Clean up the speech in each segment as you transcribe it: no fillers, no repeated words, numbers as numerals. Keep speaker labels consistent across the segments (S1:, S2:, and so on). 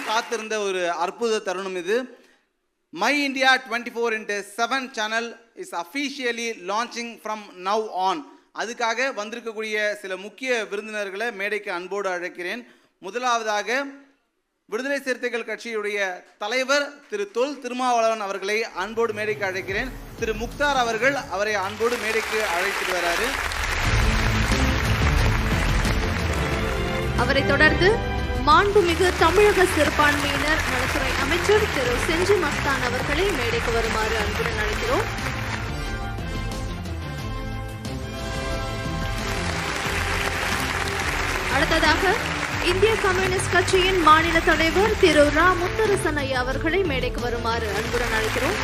S1: காத்திருந்த ஒரு அற்புத தருணம் இது. My India 24/7 channel is officially launching from now on. அதுக்காக வந்திருக்கக்கூடிய சில முக்கிய விருந்தினர்களை மேடைக்கு அன்போடு அழைக்கிறேன். முதலாவதாக விடுதலை சிறுத்தைகள் கட்சியுடைய தலைவர் திரு தொல் திருமாவளவன் அவர்களை அன்போடு மேடைக்கு அழைக்கிறேன். திரு முக்தார் அவர்கள் அவரை அன்போடு மேடைக்கு அழைத்து வராரு.
S2: அவரை தொடர்ந்து மாண்புமிகு தமிழக சிறுபான்மையினர் நலத்துறை அமைச்சர் திரு செஞ்சி மஸ்தான் அவர்களை மேடைக்கு வருமாறு அன்புடன் அழைக்கிறோம். அடுத்ததாக இந்திய கம்யூனிஸ்ட் கட்சியின் மாநில தலைவர் திரு ரா முத்தரசன் ஐயா அவர்களை மேடைக்கு வருமாறு அன்புடன் அழைக்கிறோம்.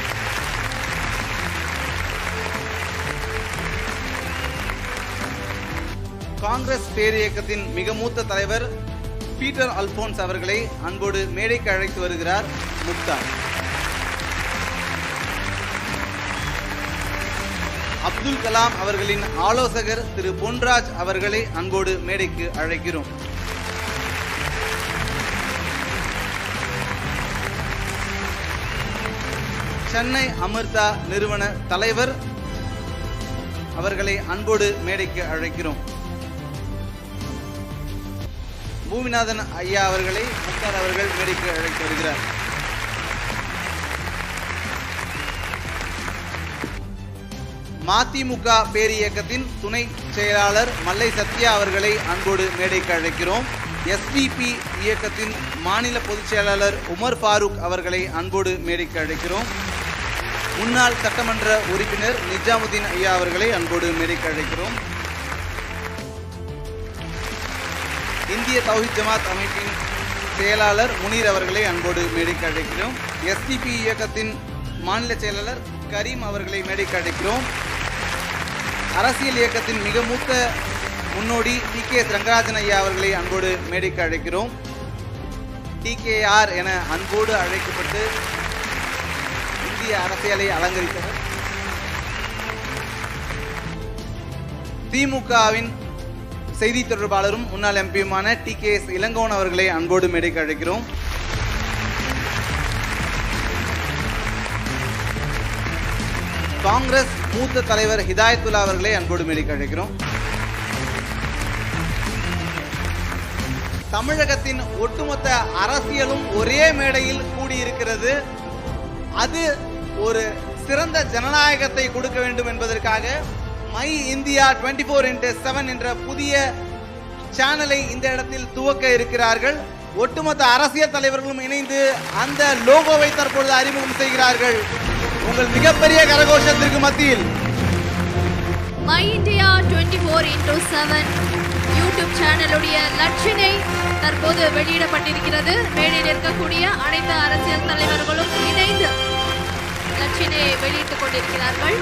S1: காங்கிரஸ் பேரியக்கத்தின் மிக மூத்த தலைவர் பீட்டர் அல்போன்ஸ் அவர்களை அன்போடு மேடைக்கு அழைத்து வருகிறார் முக்தார். அப்துல் கலாம் அவர்களின் ஆலோசகர் திரு பொன்ராஜ் அவர்களை அன்போடு மேடைக்கு அழைக்கிறோம். சென்னை அமிர்தா நிறுவன தலைவர் அவர்களை அன்போடு மேடைக்கு அழைக்கிறோம். பூமிநாதன் ஐயா அவர்களை முக்தார் அவர்கள் மேடைக்கு அழைத்து வருகிறார். மதிமுக பேரியக்கத்தின் துணை செயலாளர் மல்லை சத்யா அவர்களை அன்போடு மேடைக்கு அழைக்கிறோம். எஸ்டிபி இயக்கத்தின் மாநில பொதுச் செயலாளர் உமர் ஃபாரூக் அவர்களை அன்போடு மேடைக்கு அழைக்கிறோம். முன்னாள் சட்டமன்ற உறுப்பினர் நிஜாமுதீன் ஐயா அவர்களை அன்போடு மேடைக்கு அழைக்கிறோம். இந்திய தௌஹீத் ஜமாத் அமைப்பின் செயலாளர் முனீர் அவர்களை அன்போடு மேடைக்கு அழைக்கிறோம். எஸ்டிபி இயக்கத்தின் மாநில செயலாளர் கரீம் அவர்களை மேடைக்கு அழைக்கிறோம். அரசியல் இயக்கத்தின் மிக மூத்த முன்னோடி TKS ரங்கராஜன் ஐயா அவர்களை அன்போடு மேடைக்கு அழைக்கிறோம். TKR என அன்போடு அழைக்கப்பட்டு இந்திய அரசியலை அலங்கரித்தவர். திமுகவின் செய்தி தொடர்பாளரும் முன்னாள் எம்பியுமான TKS இளங்கோவன் அவர்களை அன்போடு மேடைக்கு அழைக்கிறோம். காங்கிரஸ் மூத்த தலைவர் ஹிதாயத்துல்லா அவர்களை அன்போடு மேடைக்கு அழைக்கிறோம். தமிழகத்தின் ஒட்டுமொத்த அரசியலும் ஒரே மேடையில் கூடியிருக்கிறது. அது ஒரு சிறந்த ஜனநாயகத்தை கொடுக்க வேண்டும் என்பதற்காக மை இந்தியா 24/7 என்ற புதிய சேனலை இந்த இடத்தில் துவக்க இருக்கிறார்கள். ஒட்டுமொத்த அரசியல் தலைவர்களும் இணைந்து அந்த லோகோவை தற்பொழுது அறிமுகம் செய்கிறார்கள். உங்கள் மிகப்பெரிய கரகோஷத்திற்கு மத்தியில்
S2: மை இந்தியா 24/7 யூடியூப் சேனலுடைய லட்சணை தற்போது வெளியிடப்பட்டிருக்கிறது. மேடையில் இருக்கக்கூடிய அனைத்து அரசியல் தலைவர்களும் இணைந்து லட்சணையை வெளியிட்டுக் கொண்டிருக்கிறார்கள்.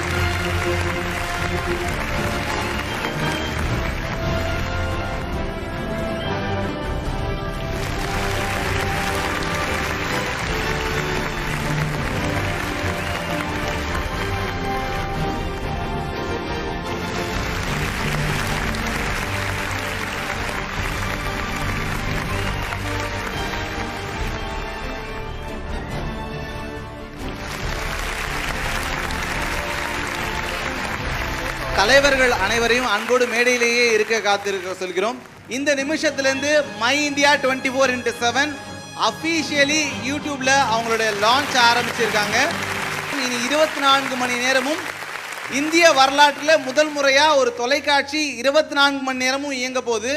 S1: தலைவர்கள் அனைவரையும் அன்போடு மேடையிலேயே இருக்க காத்திருக்க சொல்கிறோம். இந்த நிமிஷத்திலிருந்து மை இந்தியா 24/7 அஃபீஷியலி யூடியூப்ல அவங்களுடைய லான்ச் ஆரம்பிச்சிருக்காங்க. இனி 24 மணி நேரமும் இந்திய வரலாற்றில் முதல் முறையாக ஒரு தொலைக்காட்சி 24 மணி நேரமும் இயங்க போகுது.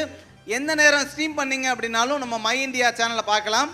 S1: எந்த நேரம் ஸ்ட்ரீம் பண்ணீங்க அப்படின்னாலும் நம்ம மை இந்தியா சேனலை பார்க்கலாம்.